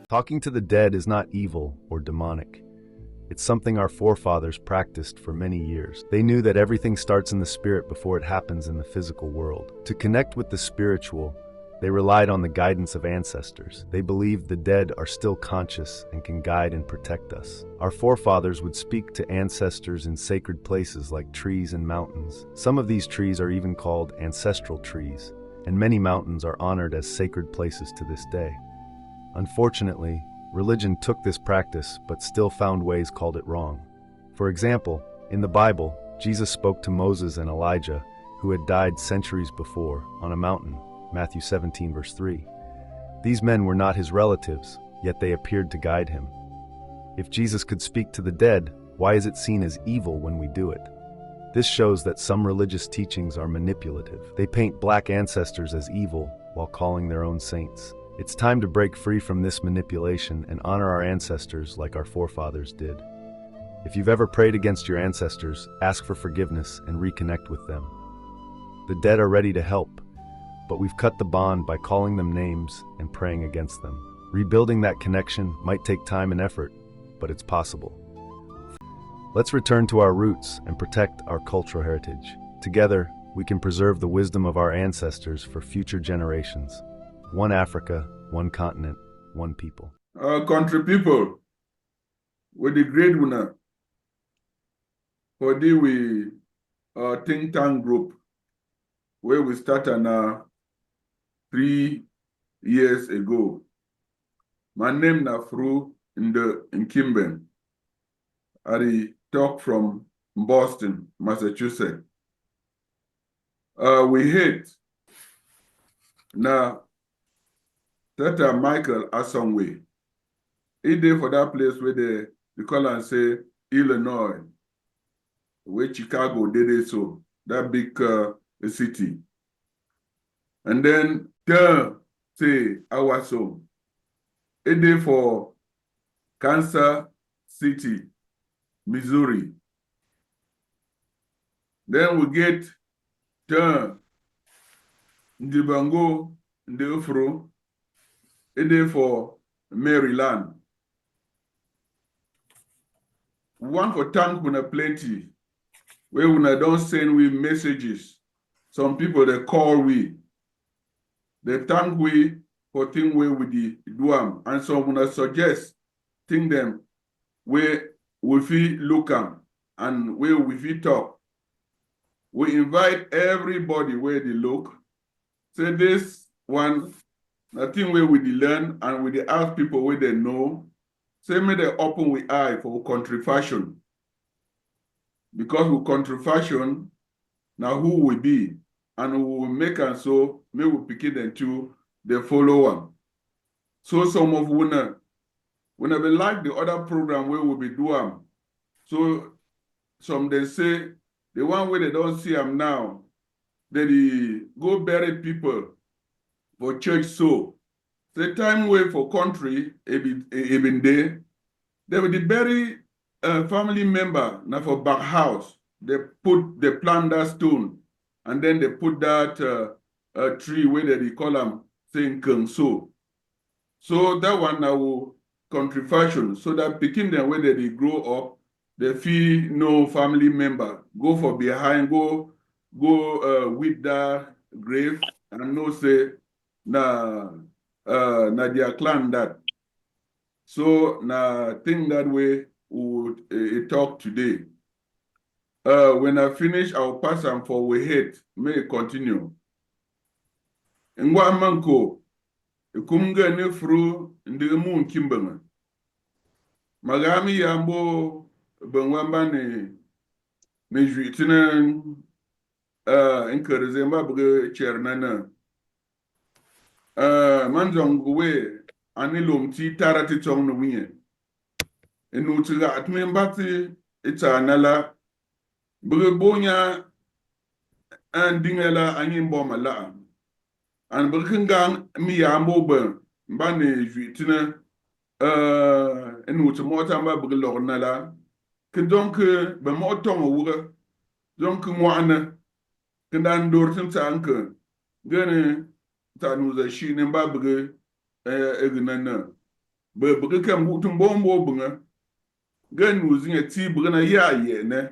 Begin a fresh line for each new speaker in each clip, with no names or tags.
Talking to the dead is not evil or demonic. It's something our forefathers practiced for many years. They knew that everything starts in the spirit before it happens in the physical world. To connect with the spiritual, they relied on the guidance of ancestors. They believed the dead are still conscious and can guide and protect us. Our forefathers would speak to ancestors in sacred places like trees and mountains. Some of these trees are even called ancestral trees, and many mountains are honored as sacred places to this day. Unfortunately, religion took this practice but still found ways called it wrong. For example, in the Bible, Jesus spoke to Moses and Elijah, who had died centuries before, on a mountain, Matthew 17 verse 3. These men were not his relatives, yet they appeared to guide him. If Jesus could speak to the dead, why is it seen as evil when we do it? This shows that some religious teachings are manipulative. They paint black ancestors as evil while calling their own saints. It's time to break free from this manipulation and honor our ancestors like our forefathers did. If you've ever prayed against your ancestors, ask for forgiveness and reconnect with them. The dead are ready to help, but we've cut the bond by calling them names and praying against them. Rebuilding that connection might take time and effort, but it's possible. Let's return to our roots and protect our cultural heritage. Together, we can preserve the wisdom of our ancestors for future generations. One Africa, one continent, one people.
Country people, with the great winner for the think tank group where we started 3 years ago. My name is Fru in Kimben. I talk from Boston, Massachusetts. We hate now that Michael Assongwe. He did for that place where they call and say Illinois, where Chicago did it so, that big city. And then say our so. He did for Kansas City, Missouri. Then we get Ndibango, Ndefro, it is for Maryland. One for thank una plenty, where una don't send we messages. Some people they call we. They thank we for thing where we do them. And some una suggest thing them where we feel look am and where we feel talk. We invite everybody where they look. Say this one. Nothing where we learn and we ask people where they know. Say me they open with eye for country fashion. Because with country fashion, now who we be and we will make and so may we pick it into the follower. So some of when we like the other program where we be doing. So some they say the one where they don't see them now, they go bury people for church so. The time way for country, even there, they will bury a family member now for back house. They plant that stone and then they put that tree where they call them saying Kung so. So that one now country fashion. So that picking them where they grow up, they feel no family member. Go for behind, go with that grave and no say na their clan that. So na think that way we would talk today. When I finish, I'll pass them for we hate. May continue. Ngwa manko kumga ne fru ndi mun kimbanga. Magami yambo bangwamba ne juitina encouragement bge chernana. Manjongwe anilum ti tarati chong no wiye. Enu tiga atmembati itanala bonya andingela anyimbo mala. An burkingang mi yambo ben mbane juitina enu timota mba bglornala que donc ben mo tongo wuga donc moana kendan dortin tanke gane ta nuza shi ne ba buge egnana be be ke mbutum bombo bunga gen nuzinga ti bugana ya ye ne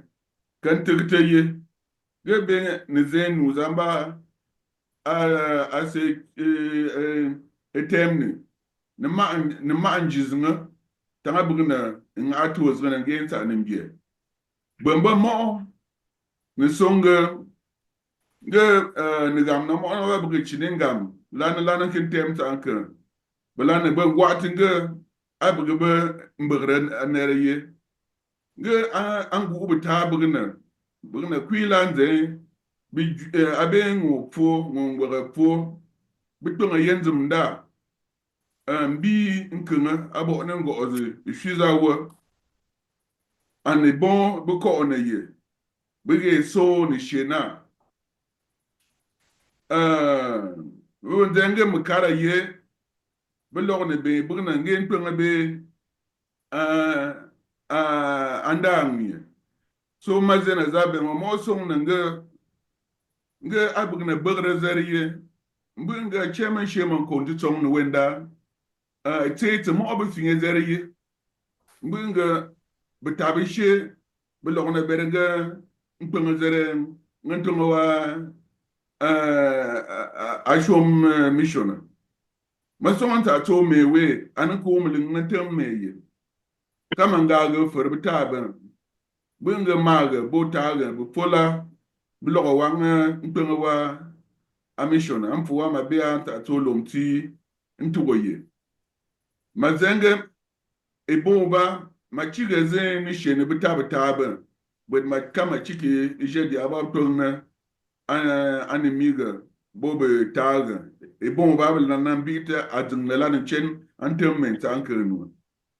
kan tigte ye ge be ne zen nuzamba a se etemni ne ma anjizinga tanga bugana nga tuwa zgana gen ta ne mbie bamba mo ne songa ge ne gam na mo na bugi chiningam lana kin tem ta anka belane be watinga abugi be mbegren anere ye ge angu ubita bugna kwilanze bi abe ngo po ngwa po bitonga yenzum da bi nkuma abo ne ngo ozi shizawo ane bon boko onaye bige so ni shena wonzenge mukara ye bilogne be bugna ngen tonga be andangi so mazena zabe mo song nga abugna bagre zariye mbunga chairman sheman ko ndi tong no wenda tete mo obu finge zariye mbunga betabishe bilogna berenga mpanga zare ngantonga wa ashom mission masonta to mewe anan ko mulin ngantem meye kama ngaga forbitaba bunga maga botaga bu pola blogo wanga mpanga wa mission amfuwa mabia ta to lomti ntugoye mazenge ebomba machiga zen ni shene bitaba but makama chiki je di abatonna animiga bobe taga ebomba bel nan bita adungla lan chen anterment ankernu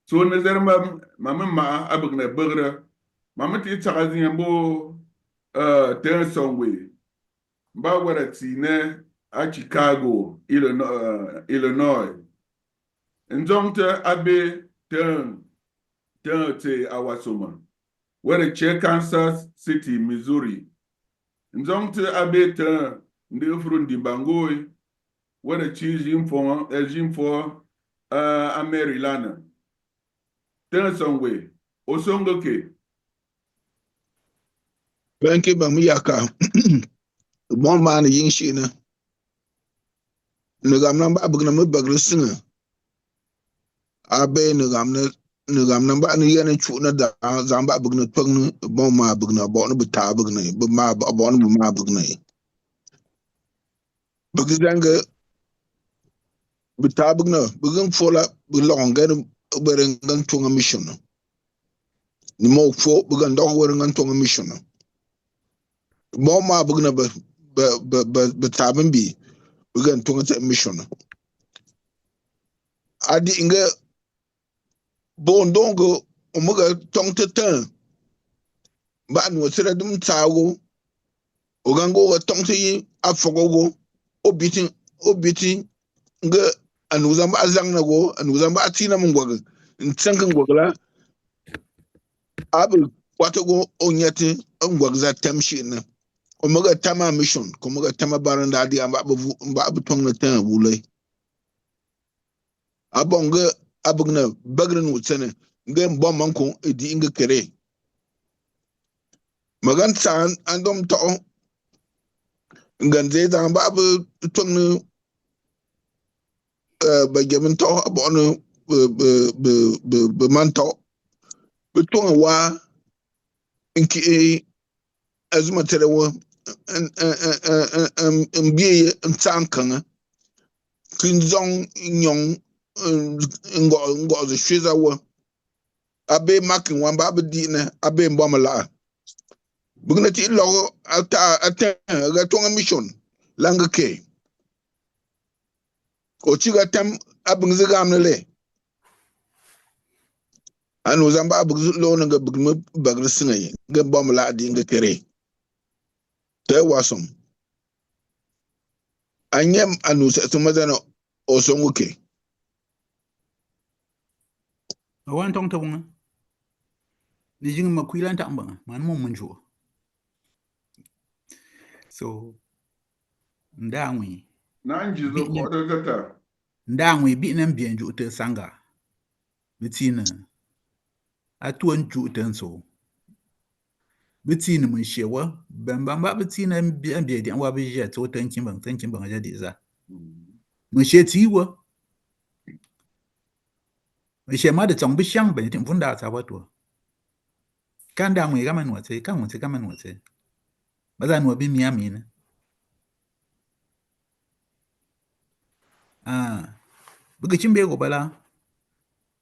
so nezerma mama abugna burger mama ti tsagazin bo Tensonwe mba wara tine a Chicago Illinois nzongte abe te awasoma wara che Kansas City Missouri nzongte abe te ndi frundi bangoi wara chi jimfo a Maryland Tensonwe osongoke
Benki ba mu yaka bon man yin shi na gam nan ba bugna mu bagru singa abe ne gam nan ba ni yana chu na da zam ba bugna pagnu bon ma bugna bon bu ta bugna bu ma bon bu ma bugna bugi danga bu ta bugna bugun fola bu longa bere ngan tunga mission ni mo fo bugan dog were ngan tunga mission bon ma bugna ba tabin bi bugan tunga ta mission adi inga bon dongo omuga tongte tan ba no sira dum tawo ogango ga tongte yi afogogo obiti nga anuza ba zangna go anuza ba tina mungwaga ntsankan gogla abu watago onyati ngwagza tamshi na omuga tama mission komuga tama baranda adi amba bu tongna tan wulai abonga abugna bagrin wutsene ngem bom Mankon edi inga kere magan san andom to ngan zeta ba bu tongna ba gemin to abono be manto be tonga wa inki azuma terewo en biye ntsankan kinzong nyong ngo ze shwiza wa abe makin wan ba di na abe mbamala bugna ti logo ata ga tonga mission langa ke ko chiga tam abung zigam le anu zamba abug lo nga bugma bagr singaye ga mbamala di nga kere te wasom anyem anu se mazana osonguke
Wan tong to nga ni jing ma kwilan ta mbanga man mo munjo so ndangwi
nanjizo ko da
ndangwi bi nan bienju te sanga Betina. A tuan ju tenso. Betina Mushewa, Bamba Betina and Biadi and Wabija to thanking Jadiza. Mushetiwa. Mishe mother tongue be young, but it in Funda Sabato. Can down we come and what say, come and what say. But I know be me, I mean. Bugachimbe go bala.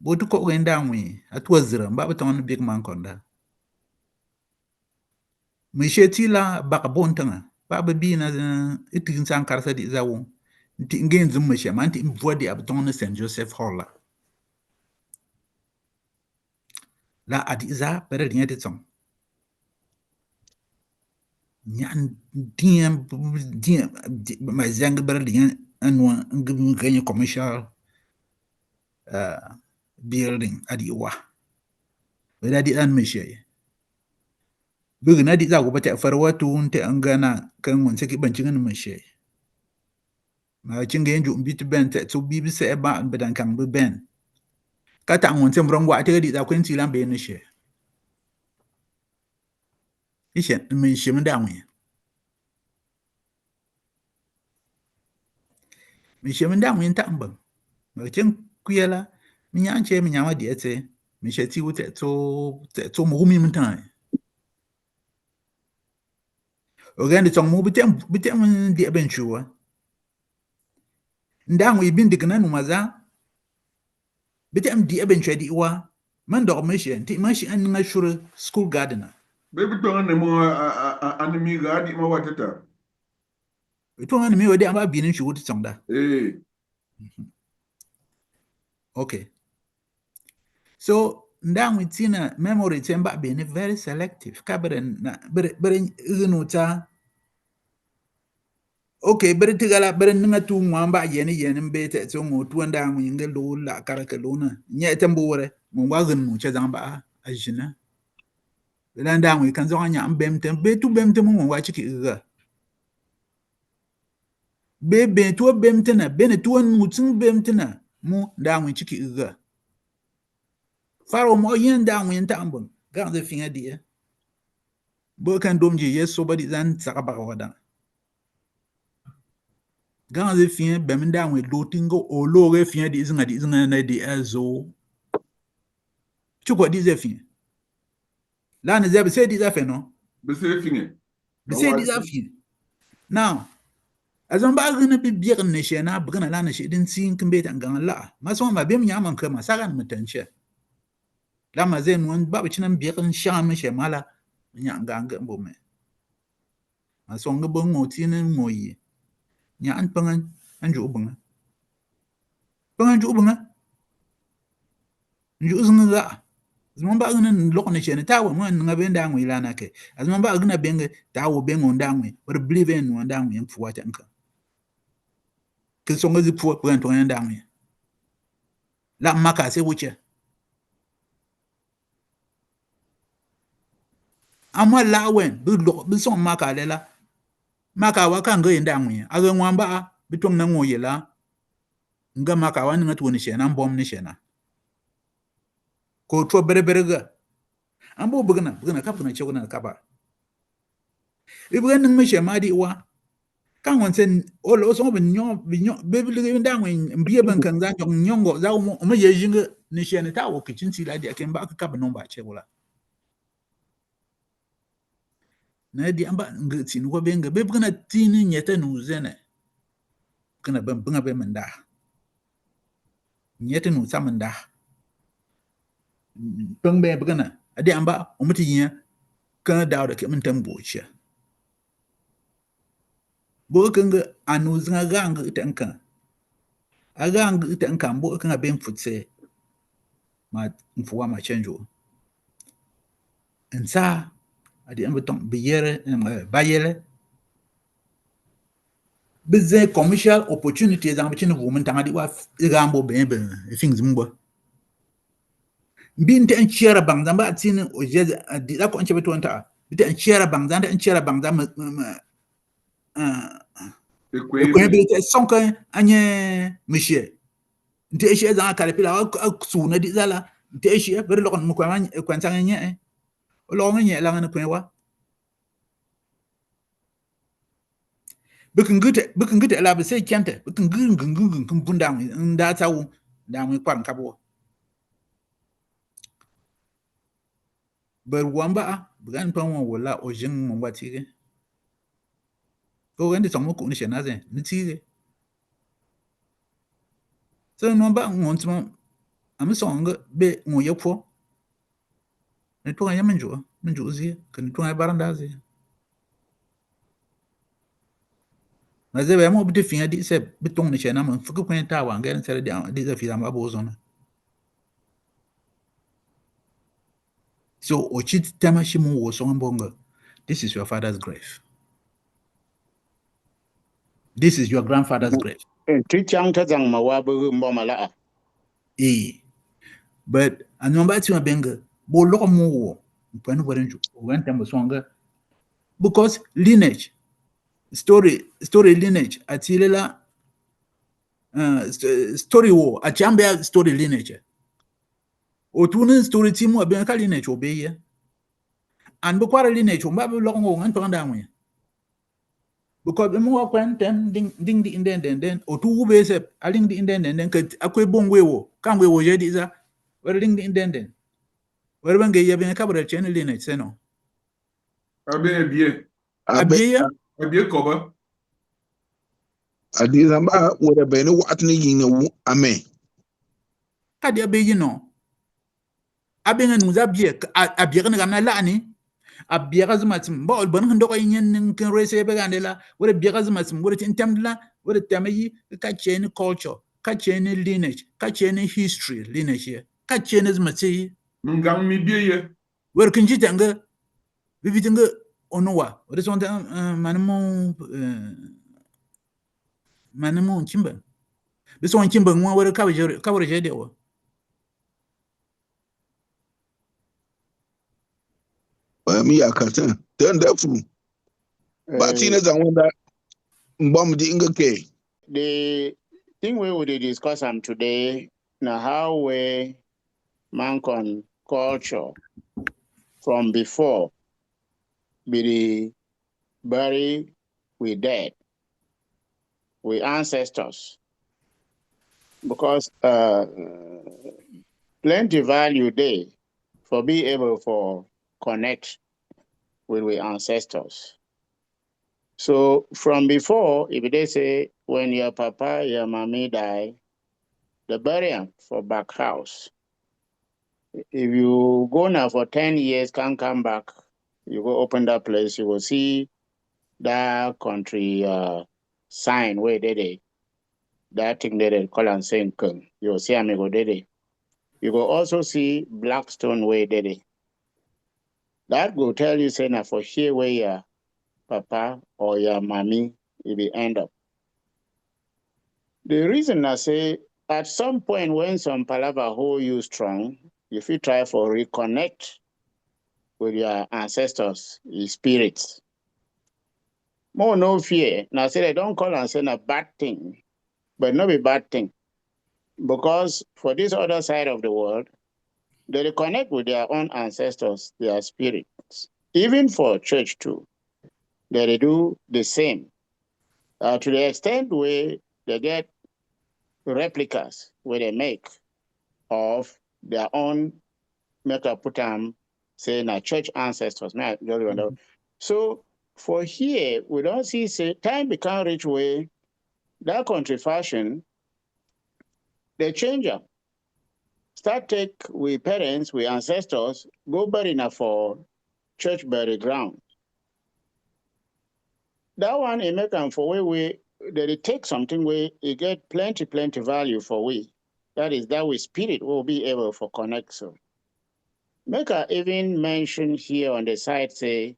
Go to cook and down we. At was the Babaton big Mankon. Mishetila Bakabontanga. Baba being as it in San Carsa di Zawo. Tingain zum Misha, Manti Body Abton St. Joseph Holla. La Adiza, better than it song. Nyan DM my Zang Berlin and one give commercial building at Iwa. But I did unmeasure. Bugin I did out, but for what to Angana can one take bunching and measure. My chingin you beat bent to be say about but I can be ben. Cut on one some wrong what I did Quincy Lambe in the share. He shan't mean shimmer down here. Me shimmer down in Tambum. My chin queer. Me yanche me yama dear say. Me shall see what so moving time. Again, it's on move bitem the adventure. Down we been the canon maza. Bitem the adventure di wa. Man dog mission, the machine and natural school gardener.
Baby don't more enemy guard him what it.
It won't me where about being shoot some da.
Hey.
Okay. So down with Tina memory chamber being very selective. Cabaret, but in okay, but tigala but ninga tu mwamba yeni mbete so ngo tuanda ngwe lo la karaka lona nye tambore mo wagen mu chazamba ajina belanda ngwe kan zo anya mbemtem be tu bemtem mo wa chiki ga be tu bemtena be tu nu tsin bemtena mo da ngwe chiki ga faro mo yen da ngwe ntambon ga de finga die bo kan domji yeso badi zan saka ba wada Gan ze fien bemda we lotingo o lore fien di zinga na di azo. Chuko di ze fien. La ne ze be se di za fe no.
Be se fien.
Be se di za fien. Now, azon ba gna bi bier ne she na bgna la ne she din sin kmbe tan gan la. Ma so ma bem nyama kama sagan mutanche. La ma ze non ba bichinan bier n sham she mala nyanga ngambo me. Ma so ngbo ngoti ne moyi. Nya an pangan anju bunga pangan ju bunga nju zunga zman ba ngin lokne chene tawo mo nga benda ngwi lana ke azman ba gna benge tawo bengo ndangwi but believe in ndangwi mfuwa tanka ke songa zi fu pran to ndangwi la maka se wuche amwa lawen bi son maka lela maka wa kan ga ndangwi aga ngwamba bitong na ngoyela nga maka wa nga tuoni shena mbom ni shena ko to bere ga ambo bugna kap na cheguna kaba ibgan ngi shema di wa kan wonsen olo so binyo be bi ndangwi mbiye ban kan za nyongo za mo ye jinga ni shena ta wo kicin si la di aken ba ka kaba non ba chegula na di amba ngi tin ko benga be bugna tin nyeta nu zene kana ban bunga be manda nyeta nu samanda bang be bugna adi amba umuti nya kana dawda ke mun tambocia bo kanga anu zanga gang itanka agang itanka bo kanga ben futse ma mfuwa ma chanjo ensa adi amba tong biyere bayele bize commercial opportunities amba chine woman tanga di wa gambo ben things mbo binte en chiara bang zamba atine o je di la ko en chebeto anta binte en chiara bang zanda en chiara bang zamba ko binte sonka anye monsieur nte eshi za caterpillar su na di zala nte eshi ber lo kon mu kwa nsanga nye lo nye la ngana kwa bikin gute la be sai kente bikin gun kun bunda nda tawu da mu kwan kabo ber wamba bugan pan wala o jing mo wati ko wende tomo ko ni shenaze ni tige so no ba ngontmo am songa be ngo yekfo ne to ya menjo zi kan to ya baranda zi na ze be mo bi defin di se bitong ni shena mo fuku kwen ta wa ngel sere di za fi am abo zona so o chit tema shimu wo so mbonga, this is your father's grave, this is your grandfather's grave.
Trichang tazang mawabu mbomala.
But anomba ti mabenga bo lo mo wo mpanu borenju when tembo songa because lineage story lineage atilela story wo achambia story lineage otunu story timu aben ka lineage obeye and bo kwara lineage mba bo lo ngo ngan tonda mu because mo kwentem ding di inden otu ube se aling di inden ka akwe bongwe wo kangwe wo je diza where ding di inden where bange yaben ka bra chen lineage seno
Abie koba.
Adizamba would have been watching in a man.
Kadi abeyi no abenga nuza bie abiega na lani abiega zmatim ba ban hando ko yin kin rese be gandela wore biega zmatim wore tintamla wore tamayi ka chain culture ka chain lineage ka chain history lineage ka chain zmati
Ngam mi biye
wore kinji tanga bibitinga onowa wore sonta manamo chimba biso chimba ngwa wore ka wore jede wo
Me, I can't turn that through. But Tina's I want that bomb the Inga K.
The thing we would discuss today now how we Mankon culture from before be the bury we dead, we ancestors. Because plenty value there for being able to connect with we ancestors. So from before, if they say when your papa, your mommy die, the burial for back house. If you go now for 10 years, can't come back, you go open that place, you will see that country sign where they that thing they call and saying you will see amigo dede. You will also see Blackstone where they that will tell you say now for here where your papa or your mommy will be end up. The reason I say at some point when some palava hold you strong, if you try for reconnect with your ancestors, your spirits. More no fear. Now say they don't call and say a bad thing, but not a bad thing. Because for this other side of the world, they reconnect with their own ancestors, their spirits. Even for church too, they do the same. To the extent where they get replicas where they make of their own make a put say na church ancestors. So for here, we don't see say time become rich way, that country fashion, they change up. Start take we parents, we ancestors, go bury na for church bury ground. That one it make them for we that it take something where it get plenty value for we. That is that we spirit will be able for connect. So make I even mention here on the side say,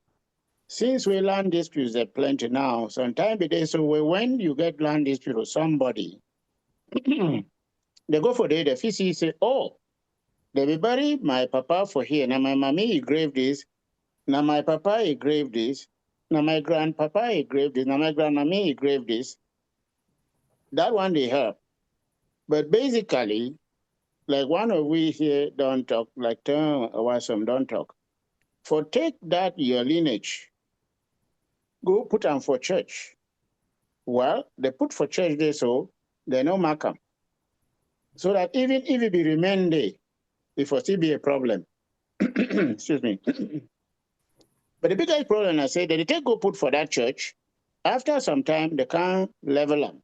since we land disputes are plenty now, sometimes it is so when you get land dispute with somebody, they go for the FCC say, oh, they be bury my papa for here. Now my mommy engraved this. Now my papa engraved this. Now my grandpapa engraved this. Now my grandmammy engraved this. That one they help. But basically, like one of we here don't talk, like some don't talk. For take that your lineage, go put them for church. Well, they put for church there, so they no mark them. So that even if it be remain there, it will still be a problem. Excuse me. But the biggest problem, I say, that they take go put for that church, after some time, they can't level up.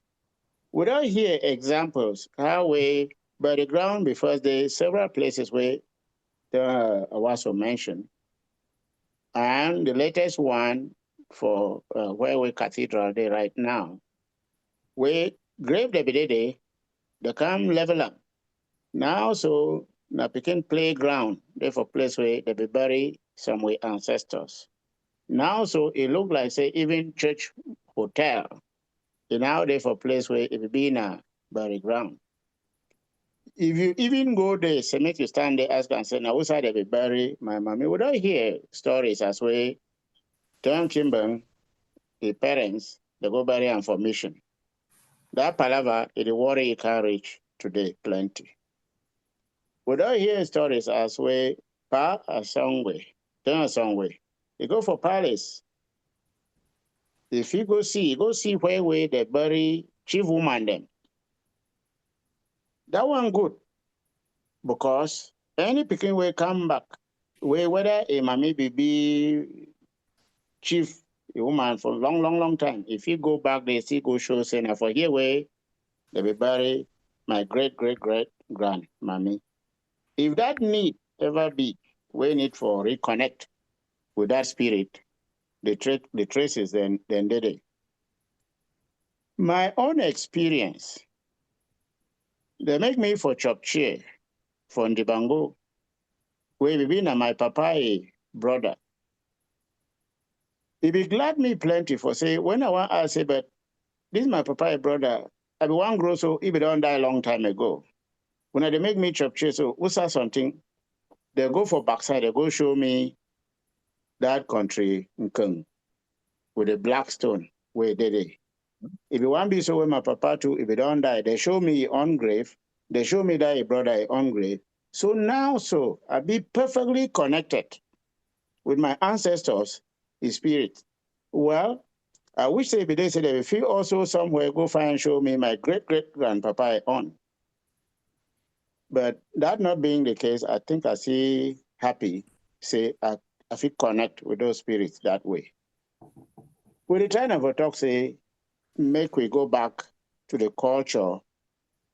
We don't hear examples how we, by the ground, because there's several places where also mentioned. And the latest one for where we cathedral there right now, where grave they come level up. Now, so now became playground, therefore place where they be bury some way ancestors. Now, so it look like say even church hotel, now therefore place where it be in a bury ground. If you even go there, say make you stand there, ask and say, now who's side they be bury my mommy? We don't hear stories as way Tom Kimbang, the parents, they go bury and for mission. That palaver is the worry you can reach today, plenty. We don't hear stories as way pa a song way, turn a song way. You go for palace. If you go see where they bury chief woman them. That one good. Because any picking way come back, whether a mommy be chief a woman for long time. If you go back, they see go show saying for here way, they be bury my great grandmammy. If that need ever be, we need for reconnect with that spirit, the traces then did it. My own experience, they make me for chop chair for Ndibango, where we been my papa brother. He be glad me plenty for say, when I want to say, but this is my papa brother, I be one grow so he be don't die a long time ago. When they make me chop chair, so what's that something? They go for backside, they go show me that country Nkung with a black stone where they did. If you want to be so with my papa too, if he don't die, they show me on grave, they show me that he brother on grave. So now, so I be perfectly connected with my ancestors, his spirit. Well, I wish they say that if you also somewhere go find and show me my great-great-grandpapa on. But that not being the case, I think I see happy, say I feel connect with those spirits that way. With the time of a talk, say, make we go back to the culture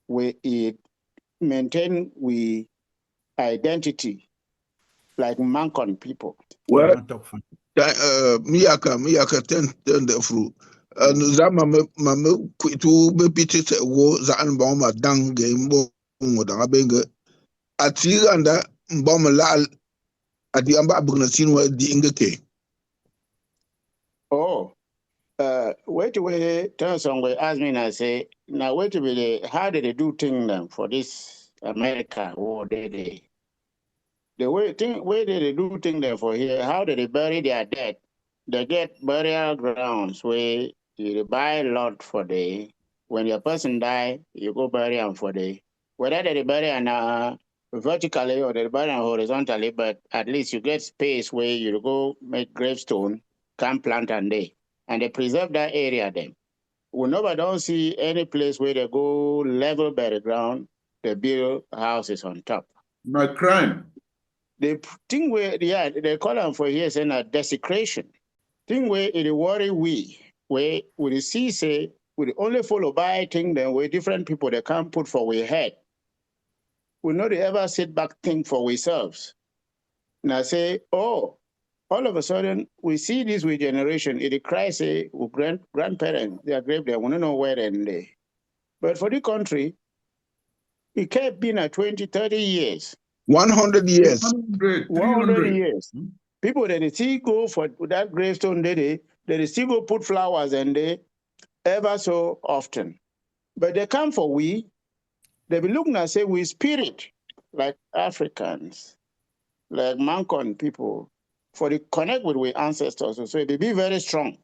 where it maintain we identity like Mankon people.
Well,
Don't talk for
miyaka ten the fruit. Za mame kwitu be piti se wo za an ba ma dang game bo mo da benga. Atiganda mba ma la adi amba bugna sinwa di ingeke.
Oh, wait to wait, turn some way, ask me and I say, now wait to be how did they do things then for this America war they the way did they do things there for here, how did they bury their dead? They get burial grounds where you buy a lot for the when your person die, you go bury them for the whether they bury them vertically or they bury them horizontally, but at least you get space where you go make gravestone, can plant and they preserve that area then. We never don't see any place where they go level by the ground, they build houses on top.
My crime.
The thing where, they call them for here saying a desecration. Thing where it worry we, where we see say, we only follow by thing then where different people they can't put for we head. We not ever sit back think for ourselves. Now say, oh, all of a sudden we see this with generation, it cries say, grandparents, they are grave, they want to know where they. But for the country, it kept being at 20, 30 years.
100 years.
100 years. People that they still go for that gravestone, they still go put flowers and they ever so often. But they come for we, they be looking and say we spirit, like Africans, like Mankon people, for the connect with we ancestors. So they be very strong.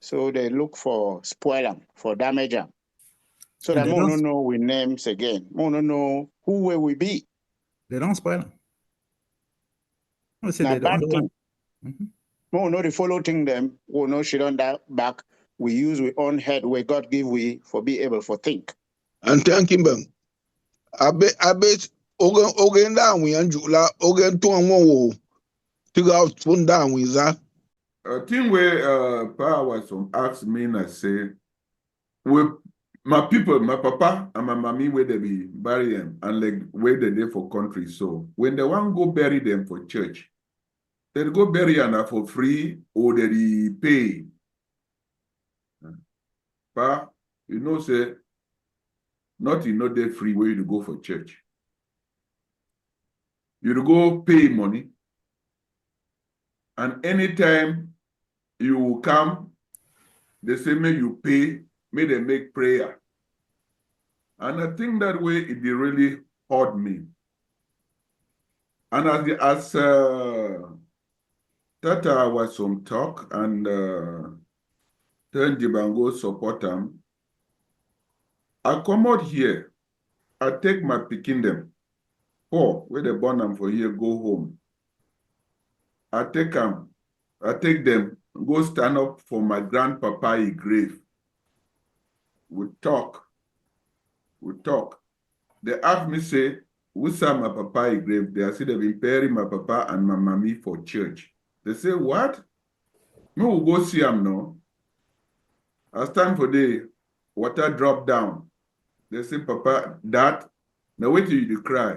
So they look for spoil them, for damage them. So that more no know we names again. More no know who will we be.
They don't spoil them.
Now bad thing. More know the follow thing them. We know she don't that back. We use we own head where God give we for be able for think.
And thank him. I bet ogen down we and Jula ogen to and one to go out spoon down with that.
A thing where power some ask me and say, with my people, my papa and my mommy, where they be bury them and like where they there for country. So when they want go bury them for church, they go bury them for free or they pay. But you know, say nothing not there free where you go for church. You go pay money, and anytime you come, they say may you pay, may they make prayer. And I think that way it really hurt me. And as Tata was some talk and turn Jibango support them, I come out here, I take my picking them. Where they born them for here, go home. I take them, go stand up for my grandpapa grave. We talk. They ask me, say, who's my papa grave? They say they've been burying my papa and my mommy for church. They say, what? Me will go see them now. As time for the water drop down. They say, Papa, that, now wait till you cry.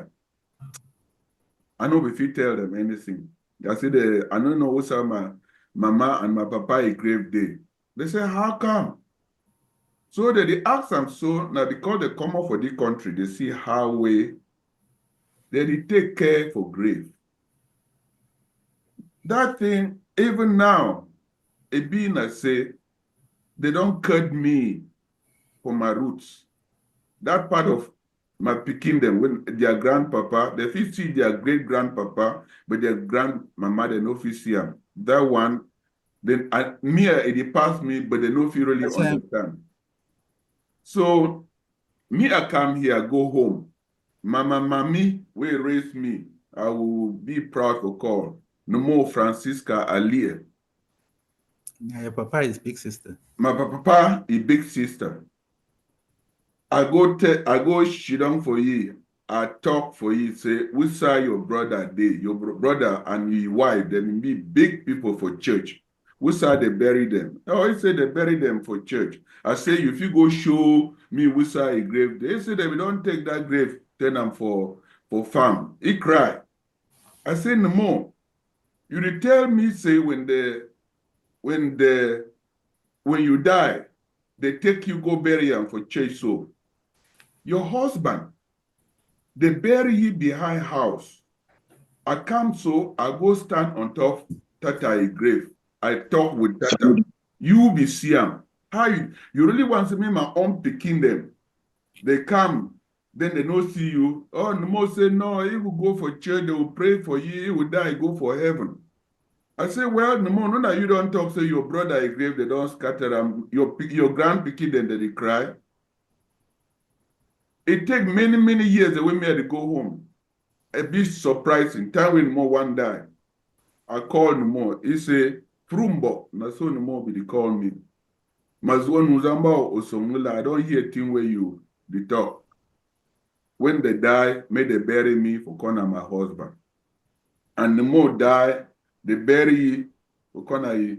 I know if you tell them anything. I say, I don't know what's my mama and my papa grave day. They say, how come? So they ask them, so now because they come up for the country, they see how they take care for grave. That thing, even now, it being I say, they don't cut me for my roots. That part of my picking them when their grandpapa, they fit see their great grandpapa, but their grandmama, they no fit see them. That one, then it passed me, but they no fit really understand. So me, I come here, go home. Mama, mommy, will raise me. I will be proud to call. No more Francisca Alia.
Yeah, your papa is big sister.
My papa is big sister. I go sit down for you. I talk for you. Say, we saw your brother day, your brother and your wife. Them be big people for church. We saw they bury them. Oh, he said they bury them for church. I say, if you go show me, we saw a grave. They say that we don't take that grave, turn them for farm. He cry. I say no more. You tell me, say when you die, they take you go bury them for church. So your husband, they bury you behind house. I come so I go stand on top Tata grave. I talk with Tata. You be see him. How you really want to me my own picking them? They come, then they no see you. Oh, no more say no. He will go for church. They will pray for you. He will die. Go for heaven. I say, well, no more. No, that you don't talk. Say your brother grave. They don't scatter them. Your grand picking them. They cry. It take many years the way me had to go home. A bit surprising. Time when more one die. I call no more. He say, Frumbo. Na so no more be they call me. Mazwan Muzamba or Somula. I don't hear thing where you the talk. When they die, may they bury me for corner my husband. And the more die, they bury for corner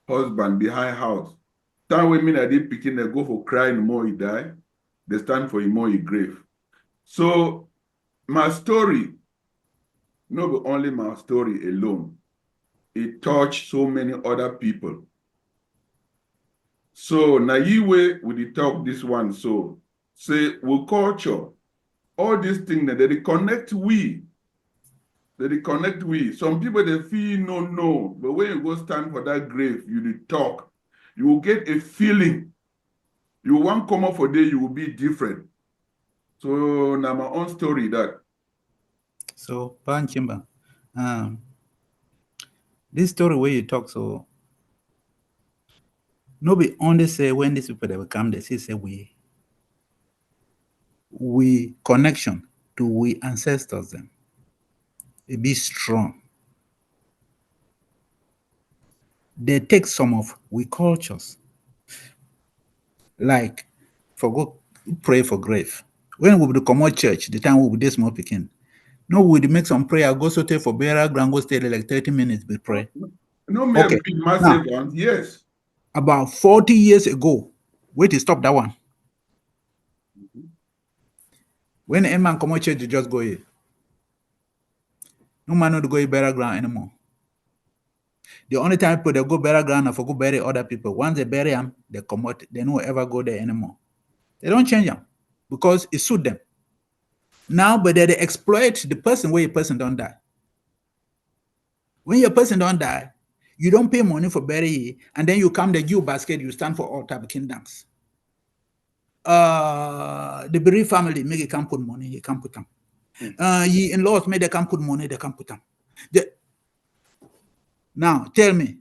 husband behind house. Time when me I did picking, they go for crying more he die. They stand for him more he grave. So my story, not only my story alone, it touched so many other people. So now you way with the talk this one, so say we culture, all these things that they reconnect we. They reconnect we. Some people they feel no, but when you go stand for that grave, you talk, you will get a feeling. You won't come up for day, you will be different. So now my own story that.
So, Pan Chimba, this story where you talk, so nobody only say when these people they will come, they say we. we connection to we ancestors them. It be strong. They take some of we cultures, like for go pray for grave. When we would come out church, the time we would small picking. No, we would make some prayer, go sote for burial ground, go stay there like 30 minutes, we pray.
No,
Okay.
big massive ones, yes.
About 40 years ago, wait to stop that one. When any man come out church, you just go here. No man not go burial ground anymore. The only time people they go burial ground are for go bury other people. Once they bury them, they come out. They don't ever go there anymore. They don't change them because it suit them. Now, but they exploit the person where your person don't die. When your person don't die, you don't pay money for bury, and then you come the Jew basket, you stand for all type of kingdoms. The bereaved family make it can't put money, he can't put them. He in-laws made they can't put money, they can't put them. Now tell me,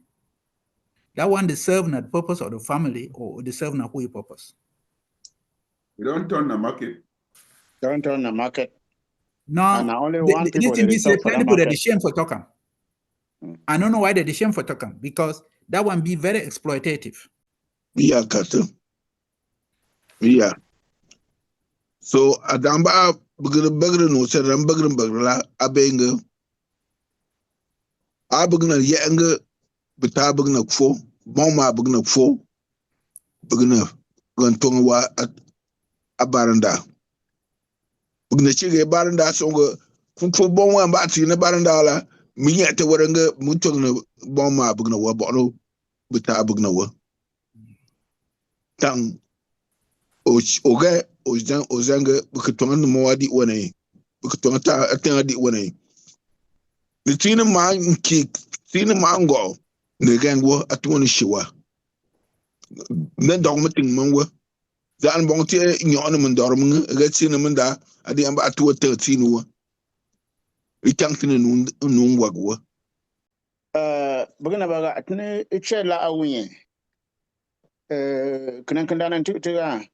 that one they serve the purpose of the family or they serve who your purpose?
We don't turn the market.
Don't turn the market.
No,
and only one people
this thing
that
be say
talk for
plenty
the
people that
market.
they shame for talking. I don't know why they shame for talking, because that one be very exploitative.
Yeah, Kata. Yeah. So Adamba Bugger no said I'm Bugger Abenga. Abugna Yanga, Betabugna Fo, Boma Bugna Fo, Bugna Gantongwa at Abaranda. Bugna Chige Baranda Songa, Funfo Boma Bati in a Barandala, Minyata Waranga, Mutong Boma Bugna Wabono, Betabugna. Tang Oga Ozanga, Bukatonga Moadi Wane, Bukatonga Atangadi Wane. The Tina Man kick, Tina Mango, the Gangwa at one Shiwa. Then dogmating Mangwa. The Anbontia in your ornament dorming, get cinnamon at the Amba 13. We can't in Nungwagwa.
Bugana baga atne ichela awuye. Kunankandan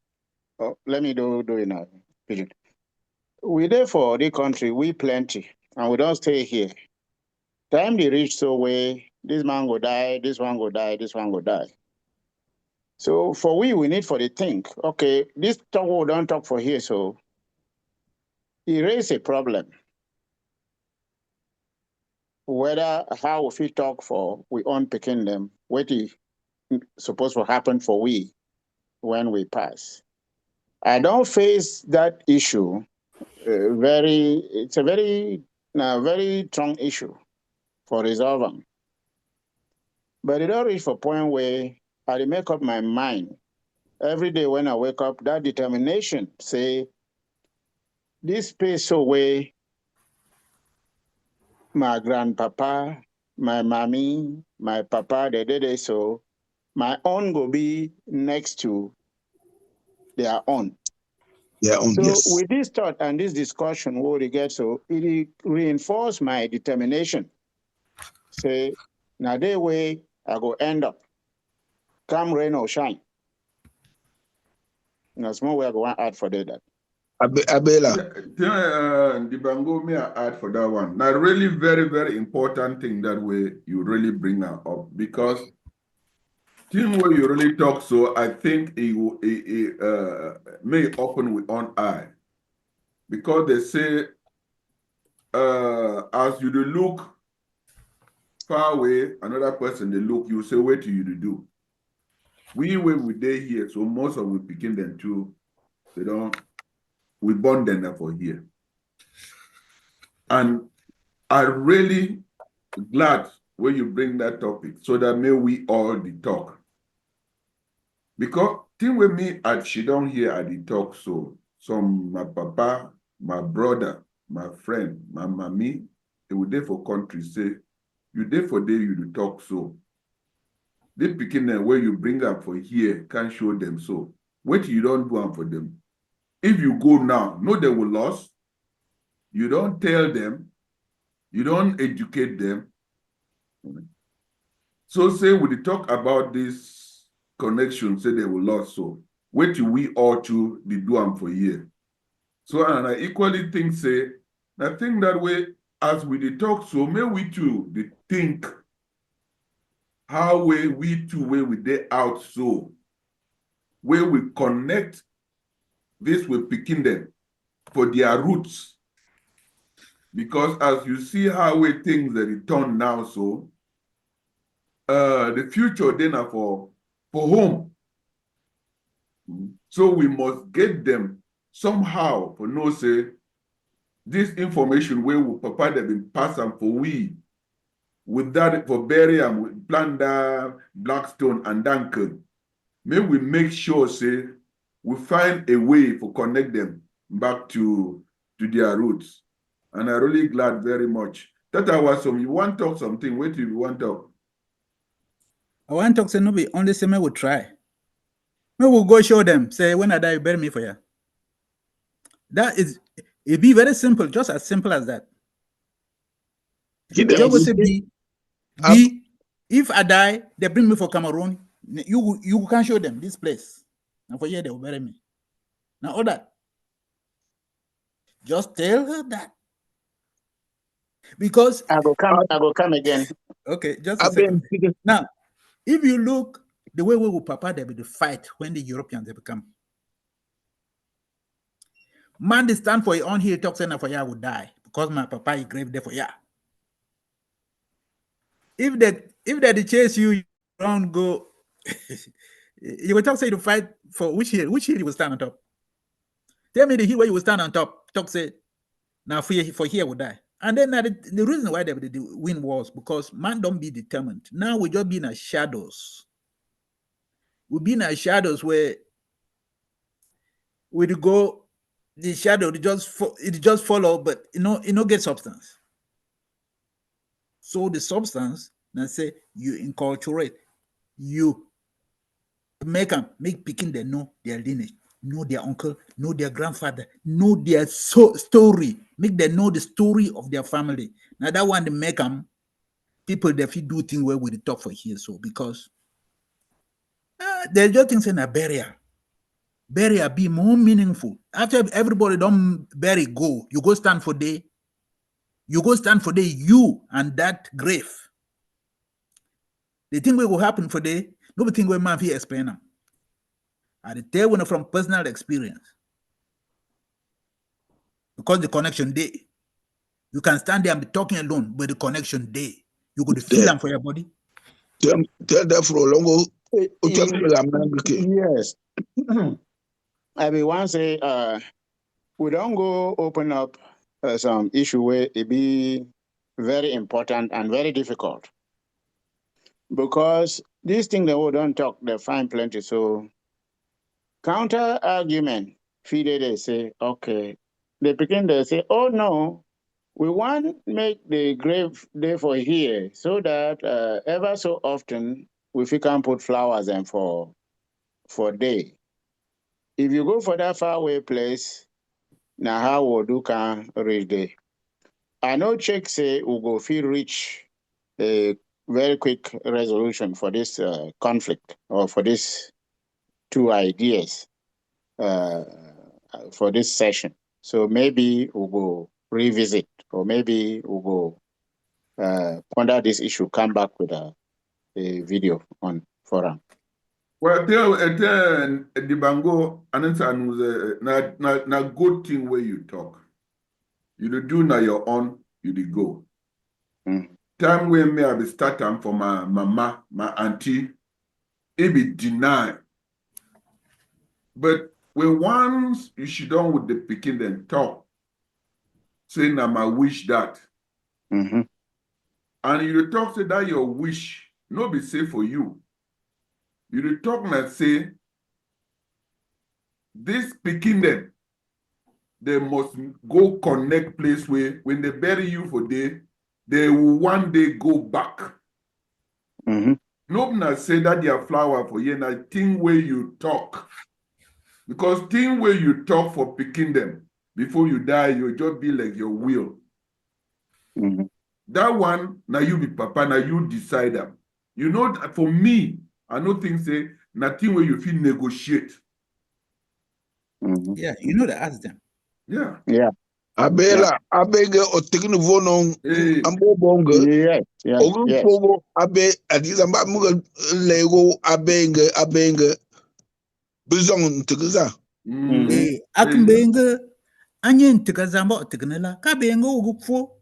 let me do it now. We there for the country, we plenty, and we don't stay here. Time they reach so way, this man go die, this one go die, this one go die. So for we need for the think, okay, this talk we don't talk for here, so it raise a problem. Whether how if we talk for we own picking them, what is supposed to happen for we when we pass. I don't face that issue. It's a very strong issue for resolving. But it don't reach for a point where I make up my mind every day when I wake up, that determination, say, this space away, my grandpapa, my mommy, my papa, they did it, so my own will be next to their own.
Yeah,
So
yes.
with this thought and this discussion, what we get, so it reinforced my determination. Say, now that way I go end up, come rain or shine. Now small way I go add for that.
Abela.
The Bango may I add for that one. Now, really very, very important thing that way you really bring up because thing where you really talk, so I think it may open with one eye. Because they say as you look far away, another person they look, you say, wait till you do. We day here, so most of we begin them too. They don't we born them for here. And I'm really glad when you bring that topic so that may we all the talk. Because thing with me at she don't hear at the talk, so some my papa, my brother, my friend, my mommy, they would there for country say, you there for day you do talk so. They picking them where you bring up for here, can't show them so. Wait till you don't do them for them. If you go now, no, they will lose. You don't tell them, you don't educate them. So say we talk about this connection, say they will lose so. Wait till we all to the do them for here. So, and I equally think, say, I think that way, as we dey talk, so may we too dey think how we too, where we dey out, so where we connect this with picking them for their roots. Because as you see how we things that return now, so the future then are for home. So we must get them somehow for no say this information where we papa them been pass them for we with that for bury and with Plunder, Blackstone and Duncan. May we make sure say we find a way to connect them back to their roots. And I'm really glad very much. That was some you want to talk something. Wait till you want to talk.
I want to talk, say, no, be only say, me will try. Me will go show them, say, when I die, you bury me for you. That is, it be very simple, just as simple as that.
Yes.
Joe will say, B, if I die, they bring me for Cameroon, you can show them this place. And for here, they will bury me. Now, all that. Just tell her that. Because
I will come again.
okay, just a second. Now, if you look the way we will papa they will fight when the Europeans they become. Man, they stand for your own here, talk saying for ya would die because my papa is grave there for ya. If they chase you, you don't go. You will talk say to fight for which hill you will stand on top. Tell me the hill where you will stand on top. Talk say now for here will die. And then the reason why they win wars because man don't be determined. Now we just be in our shadows. We be in our shadows where we go the shadow it just follow, but it no get substance. So the substance, now say you inculturate, you make picking they know their lineage, know their uncle, know their grandfather, know their story, make them know the story of their family. Now that one they make them people that fit do things where we talk for here, so because there's just things in a burial be more meaningful. After everybody don't bury go, you go stand for day. You and that grave. The thing will happen for day, no thing where man fi explain them. I tell when from personal experience. Because the connection day. You can stand there and be talking alone, but the connection day. You could feel them for your body.
Tell that for a long
Yes. I mean, once we don't go open up some issue where it be very important and very difficult. Because these things that we don't talk, they find plenty. So counter argument, they say, okay. They begin to say, oh no, we want to make the grave day for here so that ever so often we can put flowers and for day. If you go for that far away place, now how will do can reach there? I know Czech say we go feel reach a very quick resolution for this conflict or for these two ideas for this session. So maybe we'll go revisit or maybe we'll go ponder this issue, come back with a video on forum.
Well, the bango and na good thing where you talk. You do na your own, you go. Time when me I be start time for my mama, my auntie, it be deny. But when once you sit down with the picking then talk, saying I'm a wish that.
Mm-hmm.
And you talk say that your wish, no be safe for you. You talk and say, this picking them, they must go connect place where when they bury you for day, they will one day go back.
Mm-hmm.
Nobody say that their flower for you, and I think where you talk. Because thing where you talk for picking them, before you die, you'll just be like your will.
Mm-hmm.
That one, now you be papa, now you decide them. You know, for me, I don't think say nothing where you feel negotiate.
Mm-hmm.
Yeah, you know they ask them.
Yeah.
Yeah.
Abela abege otigni vono ambo bonga.
Yes. Yeah.
Ogun
Yes.
fogo abe adiza mba muga lego abenge bizong tigiza.
Akmbenga anyen tikazambo tignela kabenga ugupfo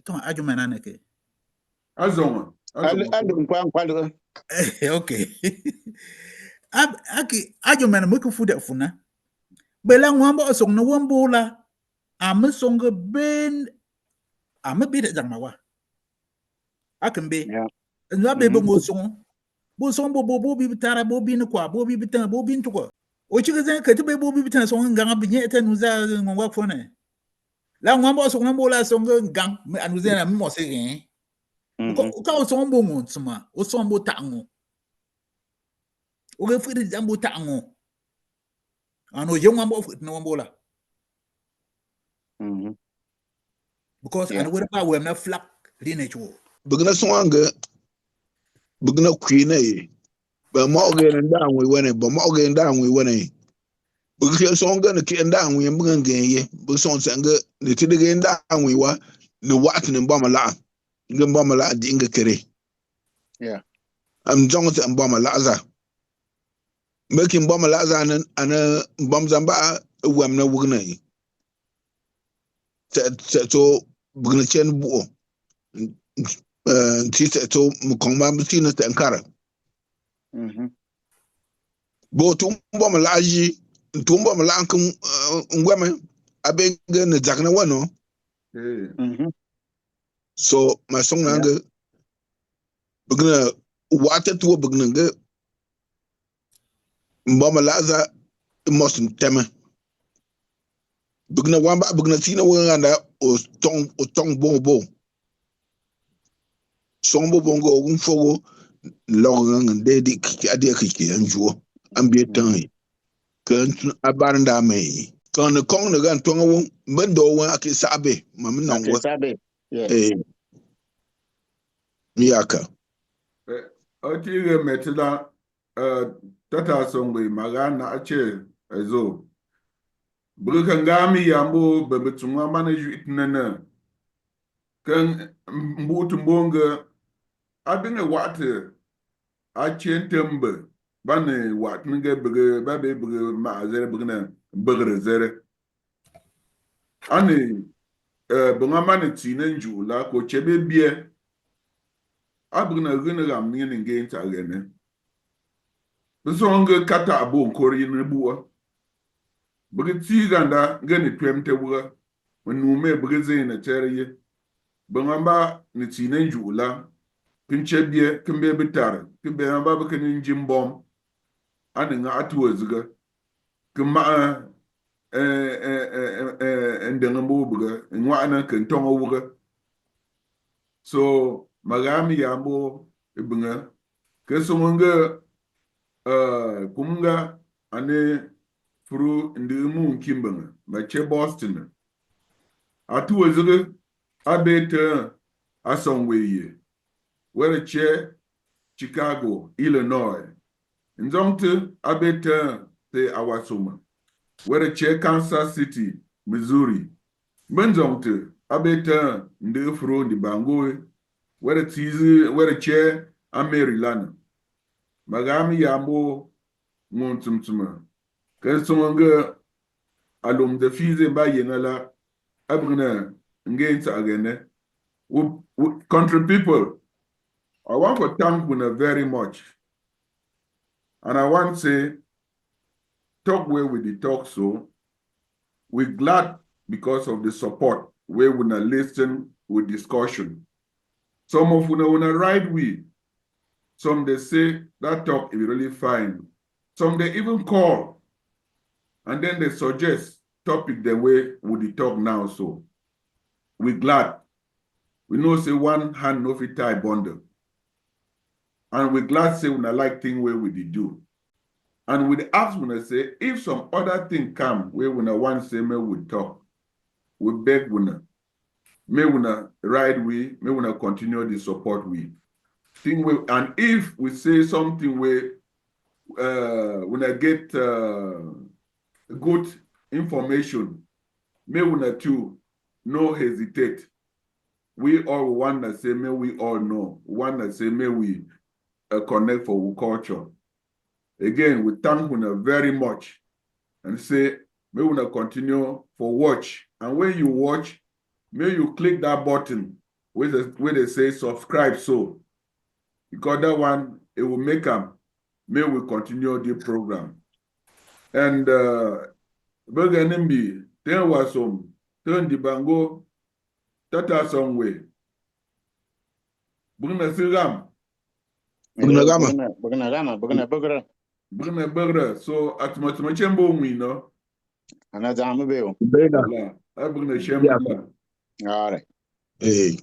ton ajumana ke.
Azonga.
Okay. Aki ajumana mukufu da funa. Bela ngwamba osong na wambula amusonga ben amabida jamawa. Akmbe. Nwa bebe ngosong. Bo song bo bi bitara bo bi ne kwa bo bi bitan bo bi ntuko. O chiga zan ka tibe bo bi bitan song nganga binye eta nuza ngwa fone. La ngwamba song ngbo la song gang anuza na mo se gen. Ko ka song bo ngon tsuma o song bo tango. O ge firi jambo tango. Ano je ngwamba of no ngbo la. Because and we ba we na flak lineage wo.
Bugna swanga bugna kwina yi. Ba mo ge nda anwe wene ba mo ge nda anwe wene. Bugna songa ne ke nda anwe mbuga genye. Bu son sanga ne tidige nda anwe wa ne wat ne mbamala. Nge mbamala di nge kere.
Yeah.
Am jonga mbamala za. Making mbamala za ana mbamzamba wam na wugna yi. So bugna chen buo. Tita to mukongma mtina tankara. Bo tumbo malaji tumbo malankum ngwame abenge ne zakna wano. So my song nanga bugna wata to bugna ge mbama laza most tema. Bugna wamba bugna tina wanga o tong bongo. Sombo bongo unfogo longan dedi ade kiki anjuo ambie tan kan abaranda me kan kong ne gan tonga won mendo wa ke sabe mam nangwa miyaka
Otire metila tata songwe magana ache ezo Brukangami yambo bebetunga manaju itnana kan mbutu mbonga abinge wate achen tembe bane wat nge bege babe bege ma zere bege begre zere ani bunga mane tine njula ko chebe bie abigna gine gam ni nge nta gene besonge kata abo nkori ne buwa bege tiganda ngene twemte buga menume bege zene teriye bunga ba ni tine njula pinche bie kimbe bitar kimbe amba beke njimbom ani nga atuwa ziga kuma ndenge mbo buga nwana kentongo wuga so magami yambo ibunga kesumunga kumga ane furu ndimu kimbanga mache Boston atuwa ziga abete asongweye were che Chicago, Illinois. Nzongte abete te awasoma. Were che Kansas City, Missouri. Menzongte abete ndefro ndi bangoe. Were che Maryland. Magami yambo ngontumtuma. Kensonga alum de fize ba yenala abgna ngensa agene. Country people, I want to thank you very much. And I want to say, talk where we did talk so. We're glad because of the support where we na listen with discussion. Some of you wanna ride with. Some they say that talk is really fine. Some they even call and then they suggest topic the way we did talk now. So we're glad. We know say one hand no fit tie bundle. And we're glad say we like thing where we did do. And we ask when I say, if some other thing come where we want to say, may we talk, we beg we may we ride we, may we continue the support we. And if we say something where when I get good information. May una too no hesitate. We all want to say, may we all know. Want to say, may we connect for our culture. Again, we thank una very much and say, may una continue for watch. And when you watch, may you click that button where they say subscribe so. Because that one, it will make them. May we continue the program. And Berganimbi, there was some turn the bango, tata some way. Bruna Siram, Bruna Berger, so at Matmachembo, we know.
Another
Bega.
Bruna Shemba.
All right.
Hey.